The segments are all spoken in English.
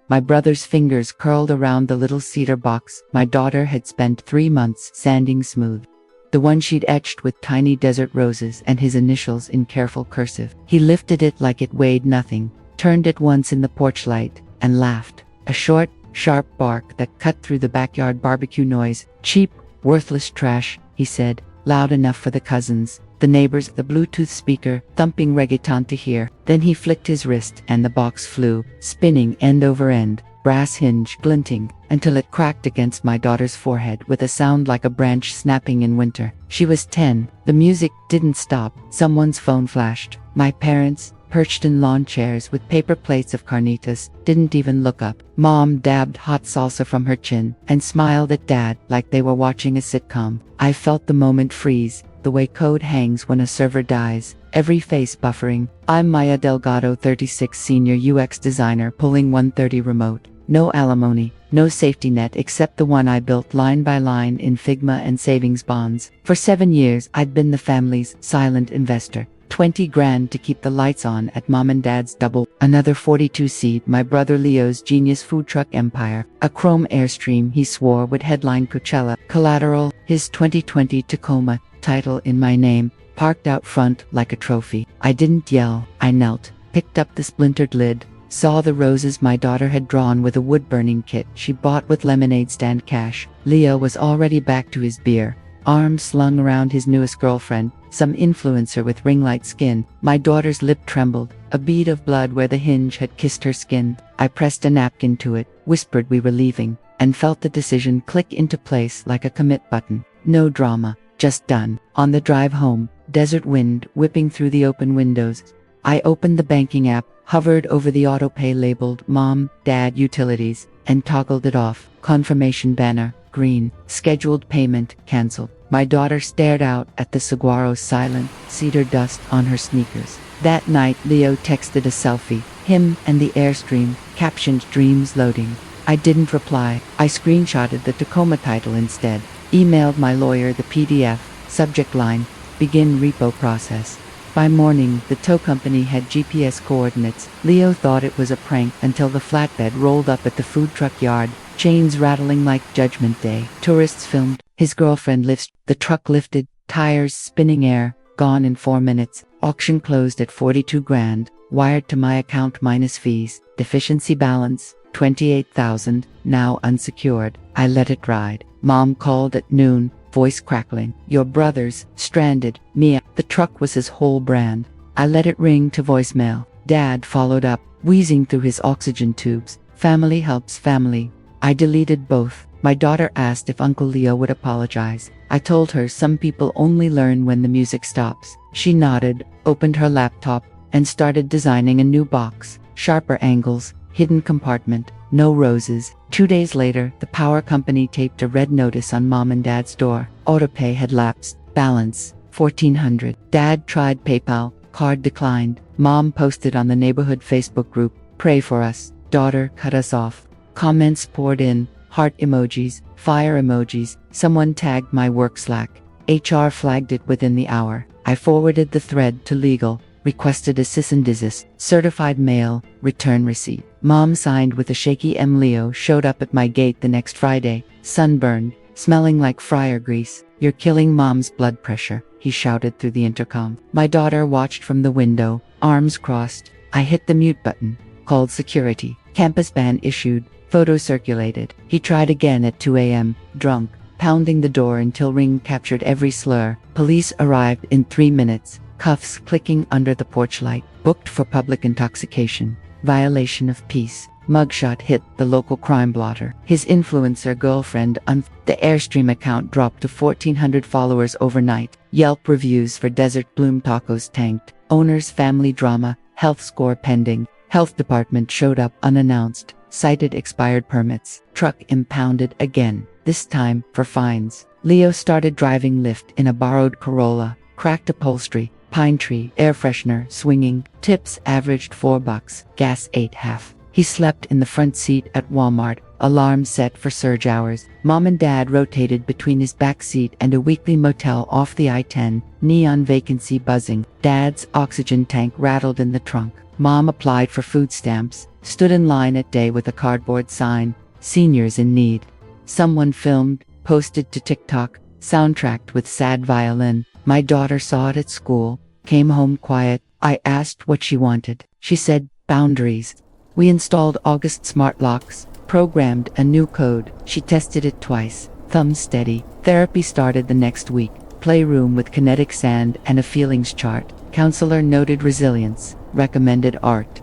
My brother's fingers curled around the little cedar box my daughter had spent 3 months sanding smooth. The one she'd etched with tiny desert roses and his initials in careful cursive. He lifted it like it weighed nothing, turned it once in the porch light, and laughed. A short, sharp bark that cut through the backyard barbecue noise. "Cheap, worthless trash," he said, loud enough for the cousins, the neighbors, the Bluetooth speaker, thumping reggaeton to hear. Then he flicked his wrist and the box flew, spinning end over end, brass hinge glinting, until it cracked against my daughter's forehead with a sound like a branch snapping in winter. She was 10. The music didn't stop. Someone's phone flashed. My parents, perched in lawn chairs with paper plates of carnitas, didn't even look up. Mom dabbed hot salsa from her chin and smiled at Dad like they were watching a sitcom. I felt the moment freeze, the way code hangs when a server dies, every face buffering. I'm Maya Delgado, 36, senior UX designer, pulling 130 remote. No alimony, no safety net except the one I built line by line in Figma and savings bonds. For 7 years, I'd been the family's silent investor. 20 grand to keep the lights on at Mom and Dad's double. Another 42 seed, my brother Leo's genius food truck empire. A chrome Airstream he swore would headline Coachella. Collateral, his 2020 Tacoma, title in my name, parked out front like a trophy. I didn't yell, I knelt, picked up the splintered lid, saw the roses my daughter had drawn with a wood-burning kit she bought with lemonade stand cash. Leo was already back to his beer, arms slung around his newest girlfriend, some influencer with ring-light skin. My daughter's lip trembled, a bead of blood where the hinge had kissed her skin. I pressed a napkin to it, whispered we were leaving, and felt the decision click into place like a commit button. No drama, just done. On the drive home, desert wind whipping through the open windows, I opened the banking app, hovered over the autopay labeled Mom, Dad Utilities, and toggled it off. Confirmation banner, green, scheduled payment, cancelled. My daughter stared out at the saguaro's silent, cedar dust on her sneakers. That night, Leo texted a selfie, him and the Airstream, captioned dreams loading. I didn't reply. I screenshotted the Tacoma title instead, emailed my lawyer the PDF, subject line, begin repo process. By morning, the tow company had GPS coordinates. Leo thought it was a prank until the flatbed rolled up at the food truck yard, chains rattling like Judgment Day. Tourists filmed. His girlfriend lifts. The truck lifted, tires spinning air, gone in 4 minutes. Auction closed at 42 grand, wired to my account minus fees. Deficiency balance, 28,000, now unsecured. I let it ride. Mom called at noon, voice crackling. Your brother's stranded. Mia. The truck was his whole brand. I let it ring to voicemail. Dad followed up, wheezing through his oxygen tubes. Family helps family. I deleted both. My daughter asked if Uncle Leo would apologize. I told her some people only learn when the music stops. She nodded, opened her laptop, and started designing a new box. Sharper angles, hidden compartment, no roses. 2 days later, the power company taped a red notice on Mom and Dad's door. Autopay had lapsed. Balance, 1,400. Dad tried PayPal. Card declined. Mom posted on the neighborhood Facebook group, pray for us. Daughter cut us off. Comments poured in. Heart emojis, fire emojis. Someone tagged my work Slack. HR flagged it within the hour. I forwarded the thread to legal, requested a cease and desist, certified mail, return receipt. Mom signed with a shaky M. Leo showed up at my gate the next Friday, sunburned, smelling like fryer grease. You're killing Mom's blood pressure, he shouted through the intercom. My daughter watched from the window, arms crossed. I hit the mute button, called security. Campus ban issued. Photo circulated. He tried again at 2 a.m., drunk, pounding the door until Ring captured every slur. Police arrived in 3 minutes, cuffs clicking under the porch light. Booked for public intoxication. Violation of peace. Mugshot hit the local crime blotter. His influencer girlfriend the Airstream account dropped to 1,400 followers overnight. Yelp reviews for Desert Bloom tacos tanked. Owner's family drama. Health score pending. Health department showed up unannounced. Cited expired permits. Truck impounded again, this time for fines. Leo started driving Lyft in a borrowed Corolla. Cracked upholstery, pine tree, air freshener swinging. Tips averaged $4. Gas ate half. He slept in the front seat at Walmart, alarm set for surge hours. Mom and Dad rotated between his backseat and a weekly motel off the I-10, neon vacancy buzzing. Dad's oxygen tank rattled in the trunk. Mom applied for food stamps, stood in line at day with a cardboard sign, "Seniors in need." Someone filmed, posted to TikTok, soundtracked with sad violin. My daughter saw it at school, came home quiet. I asked what she wanted. She said, "Boundaries." We installed August smart locks, programmed a new code. She tested it twice, thumb steady. Therapy started the next week. Playroom with kinetic sand and a feelings chart. Counselor noted resilience, recommended art.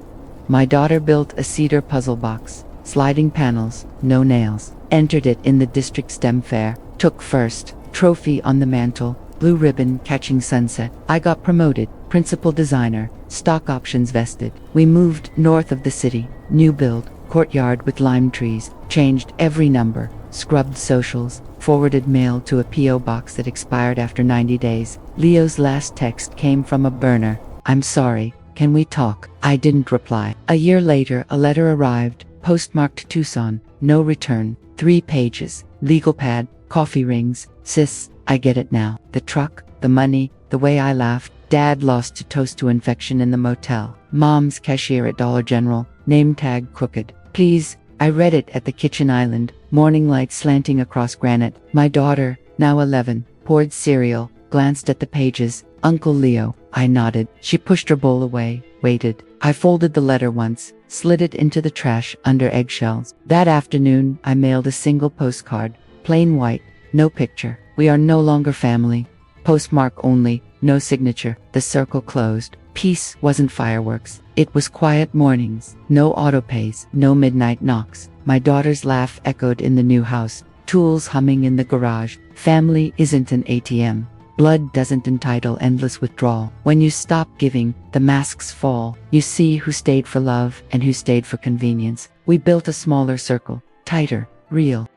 My daughter built a cedar puzzle box, sliding panels, no nails. Entered it in the district STEM fair. Took first, trophy on the mantle, blue ribbon catching sunset. I got promoted, principal designer, stock options vested. We moved north of the city, new build, courtyard with lime trees, changed every number, scrubbed socials, forwarded mail to a P.O. box that expired after 90 days. Leo's last text came from a burner. "I'm sorry, can we talk?" I didn't reply. A year later, a letter arrived, postmarked Tucson, no return, 3 pages, legal pad, coffee rings. "Sis, I get it now. The truck, the money, the way I laughed. Dad lost to toast to infection in the motel. Mom's cashier at Dollar General, name tag crooked. Please." I read it at the kitchen island, morning light slanting across granite. My daughter, now 11, poured cereal, glanced at the pages. "Uncle Leo." I nodded. She pushed her bowl away, waited. I folded the letter once, slid it into the trash under eggshells. That afternoon, I mailed a single postcard, plain white, no picture. "We are no longer family." Postmark only, no signature. The circle closed. Peace wasn't fireworks. It was quiet mornings, no autopays, no midnight knocks. My daughter's laugh echoed in the new house, tools humming in the garage. Family isn't an ATM. Blood doesn't entitle endless withdrawal. When you stop giving, the masks fall. You see who stayed for love and who stayed for convenience. We built a smaller circle, tighter, real.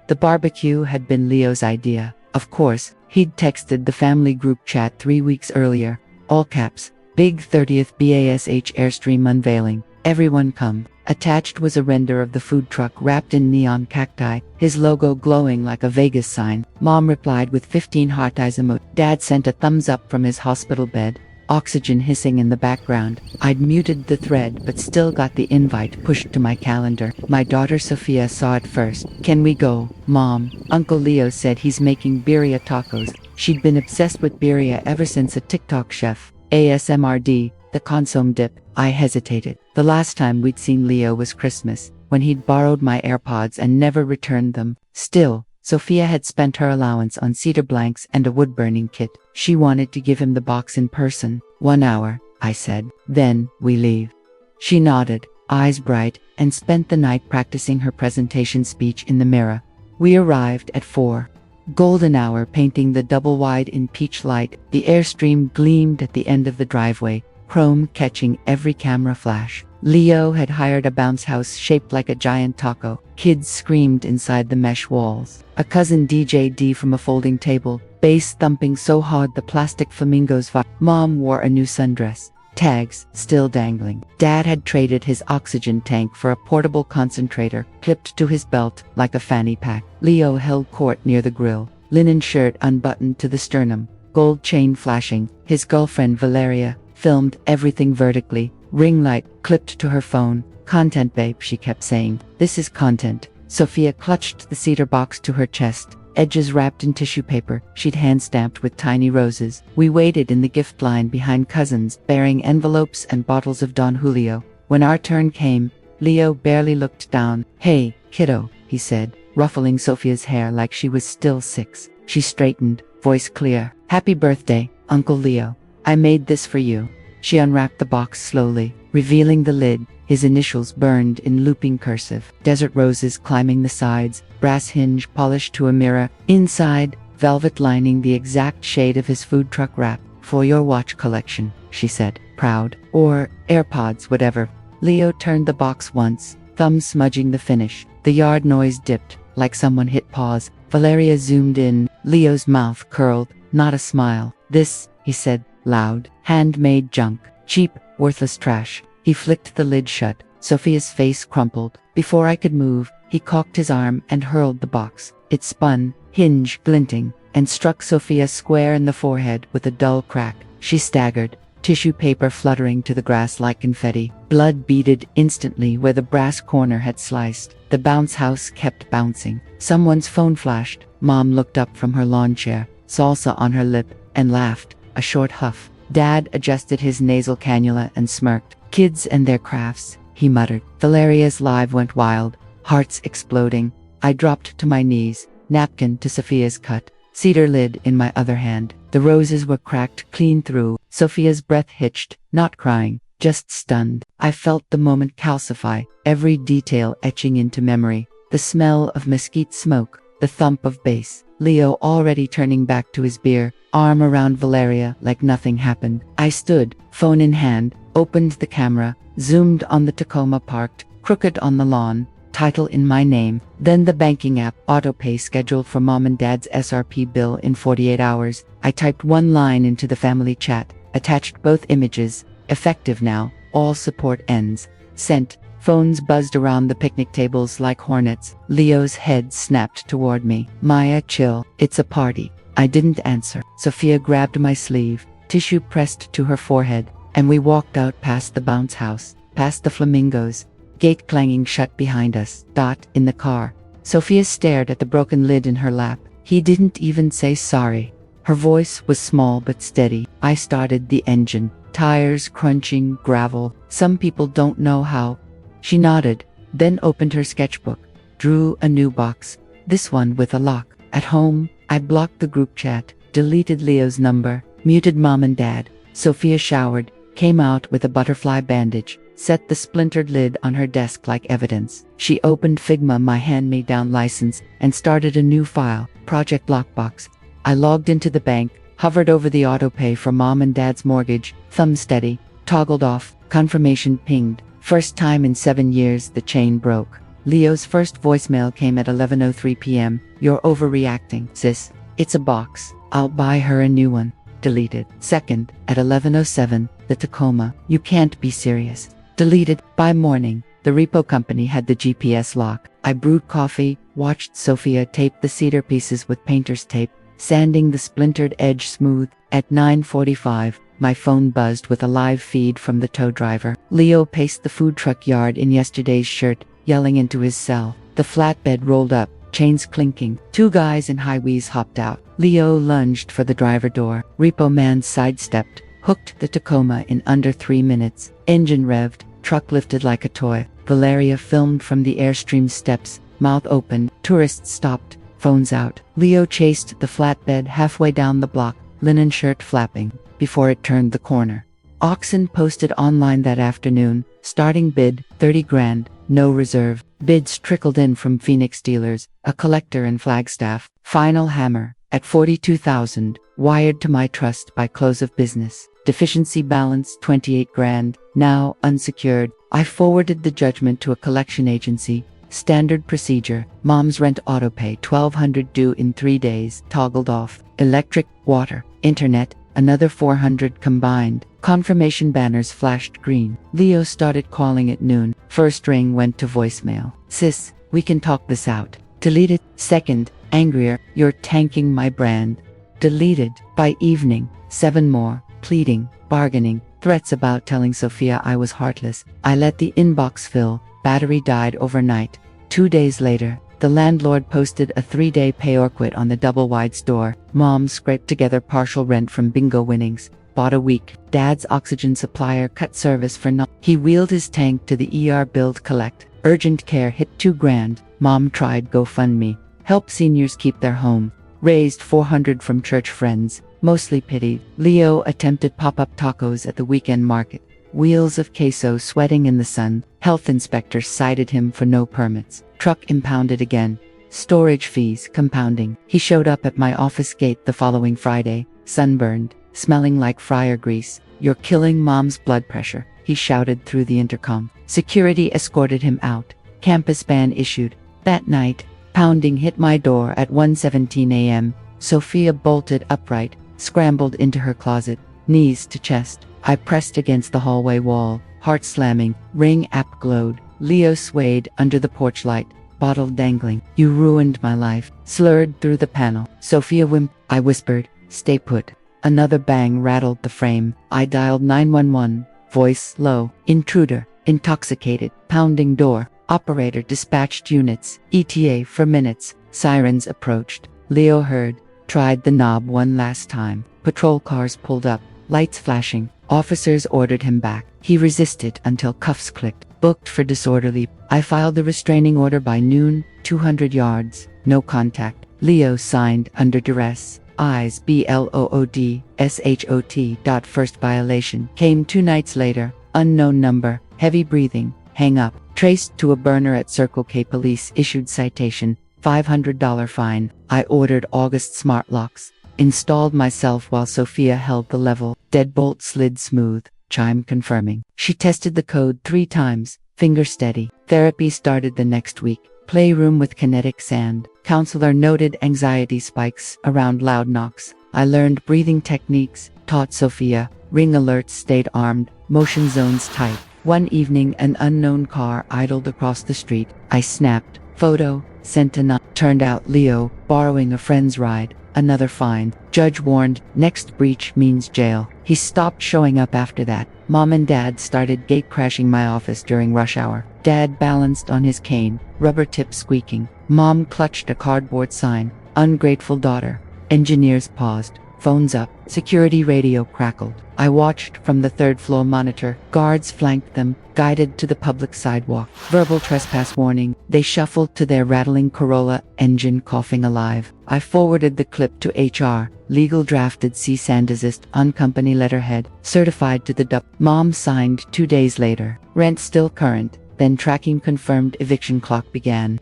The barbecue had been Leo's idea. Of course, he'd texted the family group chat 3 weeks earlier, all caps, "Big 30th BASH Airstream unveiling. Everyone come." Attached was a render of the food truck wrapped in neon cacti, his logo glowing like a Vegas sign. Mom replied with 15 heart eyes emoji. Dad sent a thumbs up from his hospital bed, oxygen hissing in the background. I'd muted the thread but still got the invite pushed to my calendar. My daughter Sophia saw it first. "Can we go, Mom? Uncle Leo said he's making birria tacos." She'd been obsessed with birria ever since a TikTok chef. ASMRD, the consomme dip. I hesitated. The last time we'd seen Leo was Christmas, when he'd borrowed my AirPods and never returned them. Still, Sophia had spent her allowance on cedar blanks and a wood-burning kit. She wanted to give him the box in person. 1 hour, I said. Then, we leave. She nodded, eyes bright, and spent the night practicing her presentation speech in the mirror. We arrived at 4. Golden hour painting the double-wide in peach light. The Airstream gleamed at the end of the driveway, chrome catching every camera flash. Leo had hired a bounce house shaped like a giant taco. Kids screamed inside the mesh walls. A cousin DJ'd from a folding table, bass thumping so hard the plastic flamingos Mom wore a new sundress, tags still dangling. Dad had traded his oxygen tank for a portable concentrator clipped to his belt like a fanny pack. Leo held court near the grill, linen shirt unbuttoned to the sternum, gold chain flashing. His girlfriend Valeria filmed everything vertically, ring light clipped to her phone. "Content, babe," she kept saying. "This is content." Sophia clutched the cedar box to her chest, edges wrapped in tissue paper she'd hand-stamped with tiny roses. We waited in the gift line behind cousins, bearing envelopes and bottles of Don Julio. When our turn came, Leo barely looked down. "Hey, kiddo," he said, ruffling Sophia's hair like she was still 6. She straightened, voice clear. "Happy birthday, Uncle Leo. I made this for you." She unwrapped the box slowly, revealing the lid, his initials burned in looping cursive. Desert roses climbing the sides, brass hinge polished to a mirror. Inside, velvet lining the exact shade of his food truck wrap. "For your watch collection," she said, proud. "Or AirPods, whatever." Leo turned the box once, thumb smudging the finish. The yard noise dipped, like someone hit pause. Valeria zoomed in. Leo's mouth curled, not a smile. "This," he said, loud, "handmade junk. Cheap, worthless trash." He flicked the lid shut. Sophia's face crumpled. Before I could move, he cocked his arm and hurled the box. It spun, hinge glinting, and struck Sophia square in the forehead with a dull crack. She staggered, tissue paper fluttering to the grass like confetti. Blood beaded instantly where the brass corner had sliced. The bounce house kept bouncing. Someone's phone flashed. Mom looked up from her lawn chair, salsa on her lip, and laughed, a short huff. Dad adjusted his nasal cannula and smirked. Kids and their crafts, he muttered. Valeria's live went wild, hearts exploding. I dropped to my knees, napkin to Sophia's cut, cedar lid in my other hand. The roses were cracked clean through. Sophia's breath hitched, not crying, just stunned. I felt the moment calcify, every detail etching into memory. The smell of mesquite smoke, the thump of bass. Leo already turning back to his beer, arm around Valeria like nothing happened. I stood, phone in hand, opened the camera, zoomed on the Tacoma parked, crooked on the lawn, title in my name, then the banking app, autopay scheduled for Mom and Dad's SRP bill in 48 hours. I typed one line into the family chat, attached both images, effective now, all support ends. Sent. Phones buzzed around the picnic tables like hornets. Leo's head snapped toward me. Maya, chill, it's a party. I didn't answer. Sophia grabbed my sleeve, tissue pressed to her forehead, and we walked out past the bounce house, past the flamingos, gate clanging shut behind us. In the car. Sophia stared at the broken lid in her lap. He didn't even say sorry. Her voice was small but steady. I started the engine. Tires crunching, gravel. Some people don't know how. She nodded, then opened her sketchbook, drew a new box, this one with a lock. At home, I blocked the group chat, deleted Leo's number, muted Mom and Dad. Sophia showered, came out with a butterfly bandage, set the splintered lid on her desk like evidence. She opened Figma, my hand-me-down license, and started a new file, Project Lockbox. I logged into the bank, hovered over the autopay for Mom and Dad's mortgage, thumb steady, toggled off, confirmation pinged. First time in 7 years the chain broke. Leo's first voicemail came at 11:03 p.m. You're overreacting, sis. It's a box. I'll buy her a new one. Deleted. Second, at 11:07, the Tacoma. You can't be serious. Deleted. By morning, the repo company had the GPS lock. I brewed coffee, watched Sophia tape the cedar pieces with painter's tape, sanding the splintered edge smooth. At 9:45, my phone buzzed with a live feed from the tow driver. Leo paced the food truck yard in yesterday's shirt, yelling into his cell. The flatbed rolled up, chains clinking. 2 guys in high vis hopped out. Leo lunged for the driver door. Repo man sidestepped, hooked the Tacoma in under 3 minutes. Engine revved, truck lifted like a toy. Valeria filmed from the Airstream steps, mouth open. Tourists stopped, phones out. Leo chased the flatbed halfway down the block, linen shirt flapping, before it turned the corner. Auction posted online that afternoon, starting bid, 30 grand, no reserve. Bids trickled in from Phoenix dealers, a collector in Flagstaff. Final hammer, at 42,000, wired to my trust by close of business. Deficiency balance 28 grand, now unsecured. I forwarded the judgment to a collection agency. Standard procedure, Mom's rent autopay 1,200 due in 3 days, toggled off. Electric, water, internet, another 400 combined. Confirmation banners flashed green. Leo started calling at noon. First ring went to voicemail. Sis, we can talk this out. Deleted. Second, angrier, you're tanking my brand. Deleted. By evening, 7 more, pleading, bargaining, threats about telling Sophia I was heartless. I let the inbox fill. Battery died overnight. 2 days later, the landlord posted a 3-day pay or quit on the double-wide store. Mom scraped together partial rent from bingo winnings. Bought a week. Dad's oxygen supplier cut service for no. He wheeled his tank to the ER build collect. Urgent care hit 2 grand. Mom tried GoFundMe. Help seniors keep their home. Raised 400 from church friends. Mostly pitied. Leo attempted pop-up tacos at the weekend market. Wheels of queso sweating in the sun. Health inspector cited him for no permits. Truck impounded again. Storage fees compounding. He showed up at my office gate the following Friday, sunburned, smelling like fryer grease. You're killing Mom's blood pressure, he shouted through the intercom. Security escorted him out. Campus ban issued. That night, pounding hit my door at 1:17 a.m. Sophia bolted upright, scrambled into her closet, knees to chest. I pressed against the hallway wall, heart slamming. Ring app glowed. Leo swayed under the porch light, bottle dangling. You ruined my life. Slurred through the panel. Sophia I whispered, stay put. Another bang rattled the frame. I dialed 911, voice low. Intruder, intoxicated, pounding door. Operator dispatched units, ETA for minutes. Sirens approached. Leo heard, tried the knob one last time. Patrol cars pulled up, lights flashing. Officers ordered him back. He resisted until cuffs clicked. Booked for disorderly. I filed the restraining order by noon, 200 yards. No contact. Leo signed under duress. Eyes BLOOD, SHOT. First violation came 2 nights later. Unknown number. Heavy breathing. Hang up. Traced to a burner at Circle K. Police issued citation. $500 fine. I ordered August smart locks. Installed myself while Sophia held the level. Deadbolt slid smooth. Chime confirming. She tested the code 3 times. Finger steady. Therapy started the next week. Playroom with kinetic sand. Counselor noted anxiety spikes around loud knocks. I learned breathing techniques. Taught Sophia. Ring alerts stayed armed. Motion zones tight. One evening an unknown car idled across the street. I snapped. Photo. Sent a note. Turned out Leo, borrowing a friend's ride. Another fine. Judge warned, next breach means jail. He stopped showing up after that. Mom and Dad started gate crashing my office during rush hour. Dad balanced on his cane, rubber tip squeaking. Mom clutched a cardboard sign, ungrateful daughter. Engineers paused. Phones up. Security radio crackled. I watched from the 3rd floor monitor. Guards flanked them, guided to the public sidewalk. Verbal trespass warning. They shuffled to their rattling Corolla, engine coughing alive. I forwarded the clip to HR. Legal drafted cease and desist on company letterhead. Certified to the DUP. Mom signed 2 days later. Rent still current. Then tracking confirmed eviction clock began.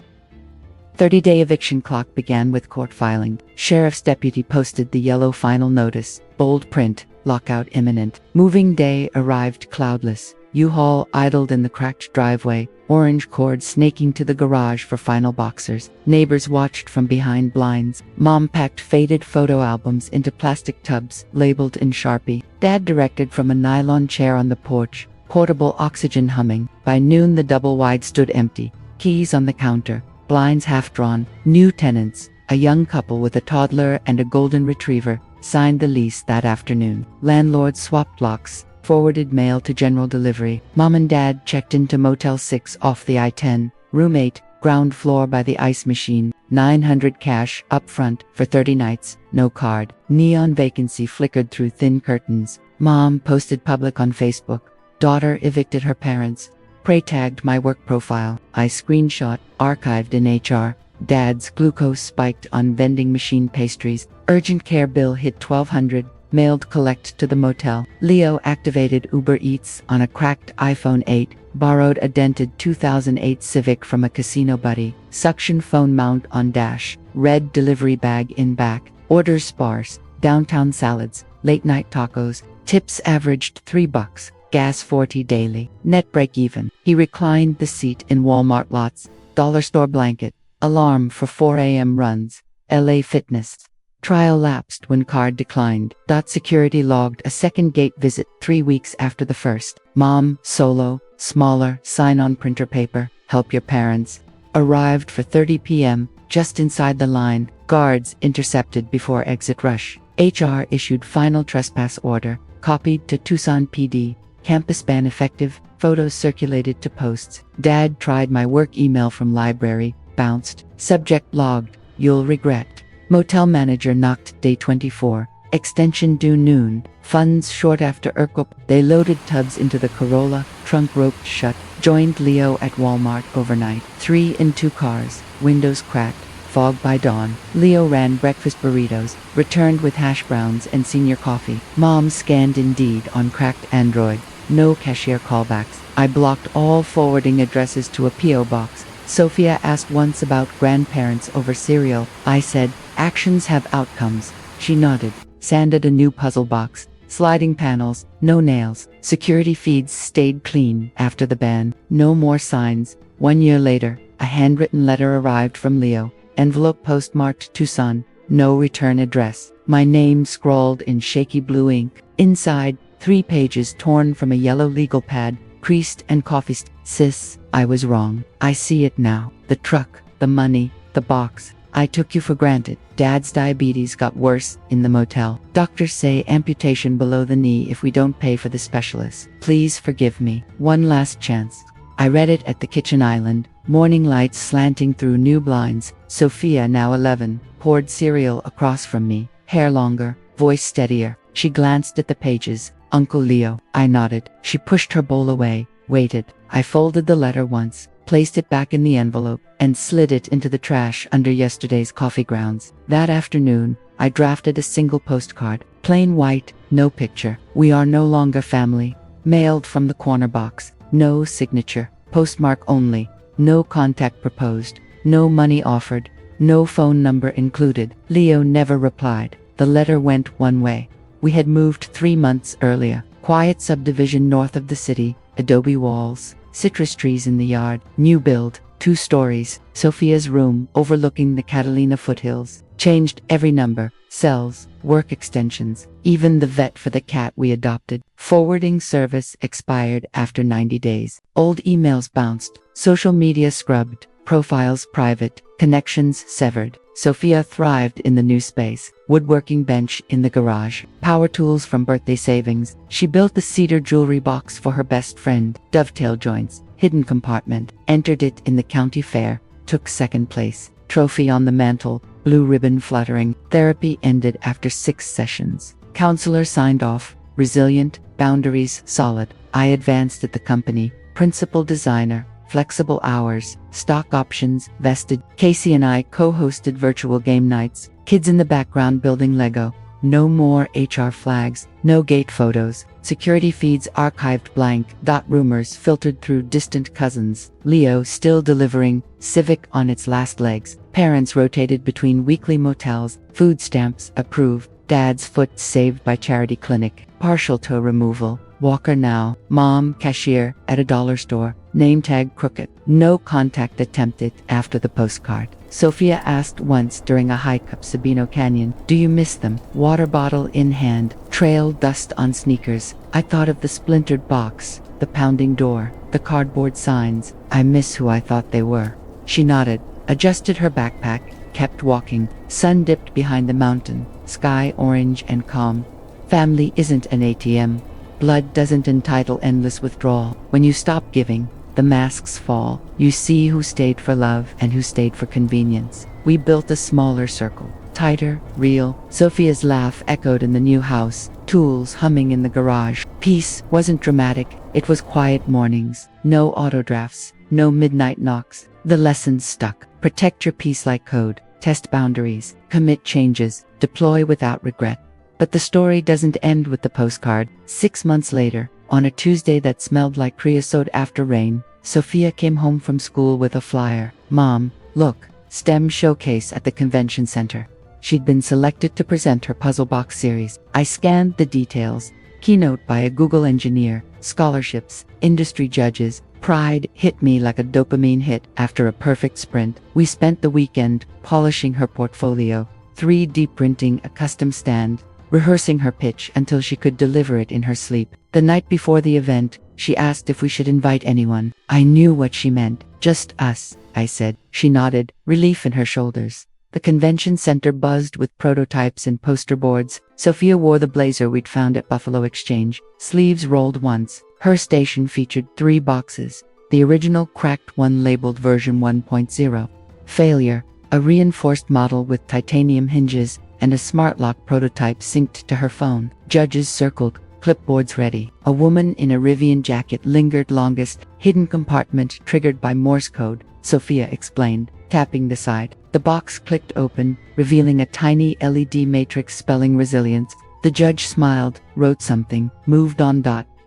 30-day eviction clock began with court filing. Sheriff's deputy posted the yellow final notice. Bold print. Lockout imminent. Moving day arrived cloudless. U-Haul idled in the cracked driveway. Orange cord snaking to the garage for final boxers. Neighbors watched from behind blinds. Mom packed faded photo albums into plastic tubs, labeled in Sharpie. Dad directed from a nylon chair on the porch. Portable oxygen humming. By noon the double wide stood empty. Keys on the counter. Blinds half drawn. New tenants, a young couple with a toddler and a golden retriever, signed the lease that afternoon. Landlord swapped locks, forwarded mail to general delivery. Mom and Dad checked into Motel 6 off the I-10. Room 8, ground floor by the ice machine. $900 cash up front for 30 nights, no card. Neon vacancy flickered through thin curtains. Mom posted public on Facebook. Daughter evicted her parents. Prey tagged my work profile. I screenshot, archived in HR. Dad's glucose spiked on vending machine pastries. Urgent care bill hit $1,200. Mailed collect to the motel. Leo activated Uber Eats on a cracked iPhone 8. Borrowed a dented 2008 Civic from a casino buddy. Suction phone mount on dash. Red delivery bag in back. Orders sparse. Downtown salads. Late night tacos. Tips averaged $3. Gas 40 daily. Net break even. He reclined the seat in Walmart lots. Dollar store blanket. Alarm for 4 a.m. runs. LA Fitness. Trial lapsed when card declined. Security logged a second gate visit 3 weeks after the first. Mom, solo, smaller, sign on printer paper. Help your parents. Arrived for 30 p.m. just inside the line. Guards intercepted before exit rush. HR issued final trespass order. Copied to Tucson PD. Campus ban effective. Photos circulated to posts. Dad tried my work email from library. Bounced. Subject logged. You'll regret. Motel manager knocked day 24. Extension due noon. Funds short after ERCOP. They loaded tubs into the Corolla. Trunk roped shut. Joined Leo at Walmart overnight. 3 in 2 cars. Windows cracked. Fog by dawn. Leo ran breakfast burritos. Returned with hash browns and senior coffee. Mom scanned Indeed on cracked Android. No cashier callbacks. I blocked all forwarding addresses to a P.O. box. Sophia asked once about grandparents over cereal. I said, actions have outcomes. She nodded. Sanded a new puzzle box. Sliding panels. No nails. Security feeds stayed clean after the ban. No more signs. 1 year later, a handwritten letter arrived from Leo. Envelope postmarked Tucson. No return address. My name scrawled in shaky blue ink. Inside, 3 pages torn from a yellow legal pad. priest and coffee Sis, I was wrong. I see it now. The truck, the money, the box. I took you for granted. Dad's diabetes got worse in the motel. Doctors say amputation below the knee if we don't pay for the specialist. Please forgive me. One last chance. I read it at the kitchen island. Morning lights slanting through new blinds. Sophia, now 11, poured cereal across from me. Hair longer, voice steadier. She glanced at the pages. Uncle Leo. I nodded. She pushed her bowl away, waited. I folded the letter once, placed it back in the envelope, and slid it into the trash under yesterday's coffee grounds. That afternoon, I drafted a single postcard. Plain white, no picture. We are no longer family. Mailed from the corner box. No signature. Postmark only. No contact proposed. No money offered. No phone number included. Leo never replied. The letter went one way. We had moved 3 months earlier. Quiet subdivision north of the city. Adobe walls. Citrus trees in the yard. New build. 2 stories. Sophia's room overlooking the Catalina foothills. Changed every number. Cells. Work extensions. Even the vet for the cat we adopted. Forwarding service expired after 90 days. Old emails bounced. Social media scrubbed. Profiles private. Connections severed. Sophia thrived in the new space. Woodworking bench in the garage. Power tools from birthday savings. She built the cedar jewelry box for her best friend. Dovetail joints. Hidden compartment. Entered it in the county fair. Took 2nd place. Trophy on the mantle. Blue ribbon fluttering. Therapy ended after 6 sessions. Counselor signed off. Resilient. Boundaries solid. I advanced at the company. Principal designer. Flexible hours, stock options, vested. Casey and I co-hosted virtual game nights. Kids in the background building Lego. No more HR flags, no gate photos. Security feeds archived blank. Rumors filtered through distant cousins. Leo still delivering. Civic on its last legs. Parents rotated between weekly motels. Food stamps approved. Dad's foot saved by charity clinic. Partial toe removal. Walker now. Mom cashier at a dollar store. Name tag crooked. No contact attempted after the postcard. Sophia asked once during a hike up Sabino Canyon, "Do you miss them?" Water bottle in hand, trail dust on sneakers. I thought of the splintered box, the pounding door, the cardboard signs. I miss who I thought they were. She nodded, adjusted her backpack, kept walking. Sun dipped behind the mountain, sky orange and calm. Family isn't an ATM. Blood doesn't entitle endless withdrawal. When you stop giving, the masks fall. You see who stayed for love and who stayed for convenience. We built a smaller circle. Tighter, real. Sophia's laugh echoed in the new house. Tools humming in the garage. Peace wasn't dramatic. It was quiet mornings. No autodrafts. No midnight knocks. The lessons stuck. Protect your peace like code. Test boundaries. Commit changes. Deploy without regret. But the story doesn't end with the postcard. 6 months later, on a Tuesday that smelled like creosote after rain, Sophia came home from school with a flyer. "Mom, look, STEM showcase at the convention center." She'd been selected to present her puzzle box series. I scanned the details. Keynote by a Google engineer, scholarships, industry judges. Pride hit me like a dopamine hit after a perfect sprint. We spent the weekend polishing her portfolio, 3D printing a custom stand, rehearsing her pitch until she could deliver it in her sleep. The night before the event, she asked if we should invite anyone. I knew what she meant. "Just us," I said. She nodded, relief in her shoulders. The convention center buzzed with prototypes and poster boards. Sophia wore the blazer we'd found at Buffalo Exchange, sleeves rolled once. Her station featured 3 boxes. The original cracked one labeled version 1.0. Failure, a reinforced model with titanium hinges, and a smart lock prototype synced to her phone. Judges circled, clipboards ready. A woman in a Rivian jacket lingered longest. Hidden compartment triggered by Morse code, Sophia explained, tapping the side. The box clicked open, revealing a tiny LED matrix spelling resilience. The judge smiled, wrote something, moved on.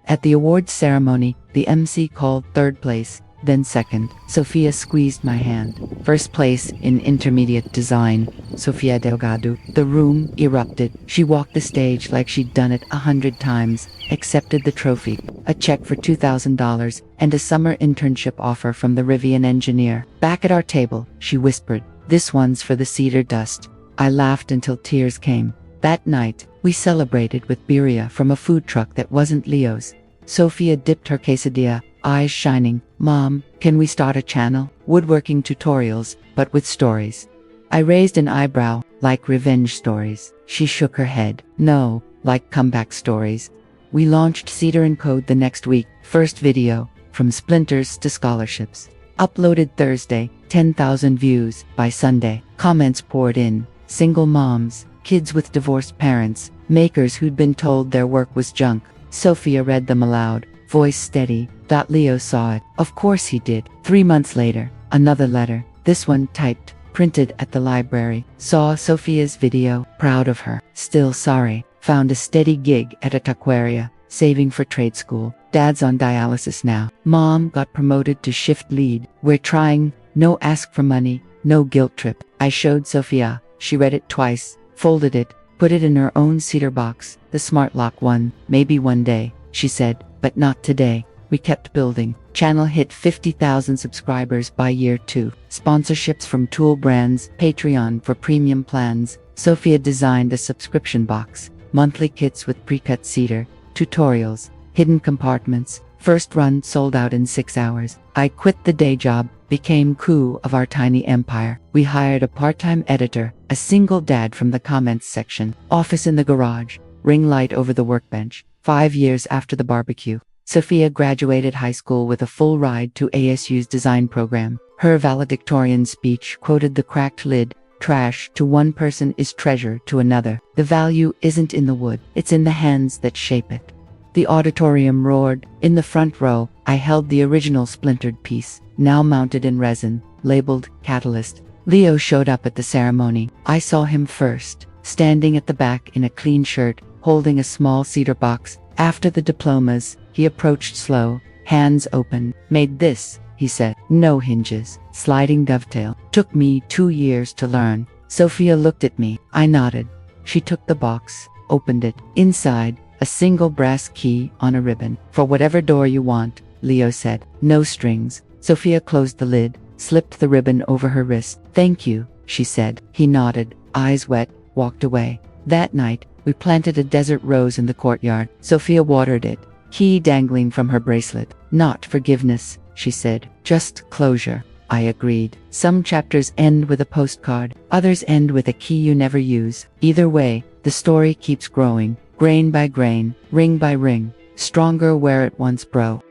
At the awards ceremony, the MC called 3rd place, then 2nd. Sophia squeezed my hand. 1st place in intermediate design, Sofia Delgado. The room erupted. She walked the stage like she'd done it 100 times, accepted the trophy, a check for $2,000, and a summer internship offer from the Rivian engineer. Back at our table, she whispered, "This one's for the cedar dust." I laughed until tears came. That night, we celebrated with birria from a food truck that wasn't Leo's. Sophia dipped her quesadilla, eyes shining. Mom, can we start a channel? Woodworking tutorials, but with stories. I raised an eyebrow, like revenge stories. She shook her head. No, like comeback stories. We launched Cedar & Code the next week. First video, from splinters to scholarships. Uploaded Thursday, 10,000 views. By Sunday, comments poured in. Single moms, kids with divorced parents, makers who'd been told their work was junk. Sophia read them aloud, voice steady. Leo saw it. Of course he did. 3 months later, another letter. This one typed, printed at the library. Saw Sophia's video, proud of her. Still sorry. Found a steady gig at a taqueria, saving for trade school. Dad's on dialysis now. Mom got promoted to shift lead. We're trying. No ask for money, no guilt trip. I showed Sophia. She read it twice, folded it, put it in her own cedar box, the smart lock one. Maybe one day, she said, but not today. We kept building. Channel hit 50,000 subscribers by year 2. Sponsorships from tool brands, Patreon for premium plans. Sophia designed a subscription box, monthly kits with pre-cut cedar, tutorials, hidden compartments. First run sold out in 6 hours. I quit the day job, became coup of our tiny empire. We hired a part-time editor, a single dad from the comments section, office in the garage, ring light over the workbench. 5 years after the barbecue, Sophia graduated high school with a full ride to ASU's design program. Her valedictorian speech quoted the cracked lid, trash to one person is treasure to another. The value isn't in the wood, it's in the hands that shape it. The auditorium roared. In the front row, I held the original splintered piece, now mounted in resin, labeled Catalyst. Leo showed up at the ceremony. I saw him first, standing at the back in a clean shirt, holding a small cedar box. After the diplomas, he approached slow, hands open. Made this, he said. No hinges, sliding dovetail. Took me 2 years to learn. Sophia looked at me. I nodded. She took the box, opened it. Inside, a single brass key on a ribbon. For whatever door you want, Leo said. No strings. Sophia closed the lid, slipped the ribbon over her wrist. Thank you, she said. He nodded, eyes wet, walked away. That night, we planted a desert rose in the courtyard. Sophia watered it, key dangling from her bracelet. Not forgiveness, she said. Just closure. I agreed. Some chapters end with a postcard, others end with a key you never use. Either way, the story keeps growing, grain by grain, ring by ring, stronger where it once broke.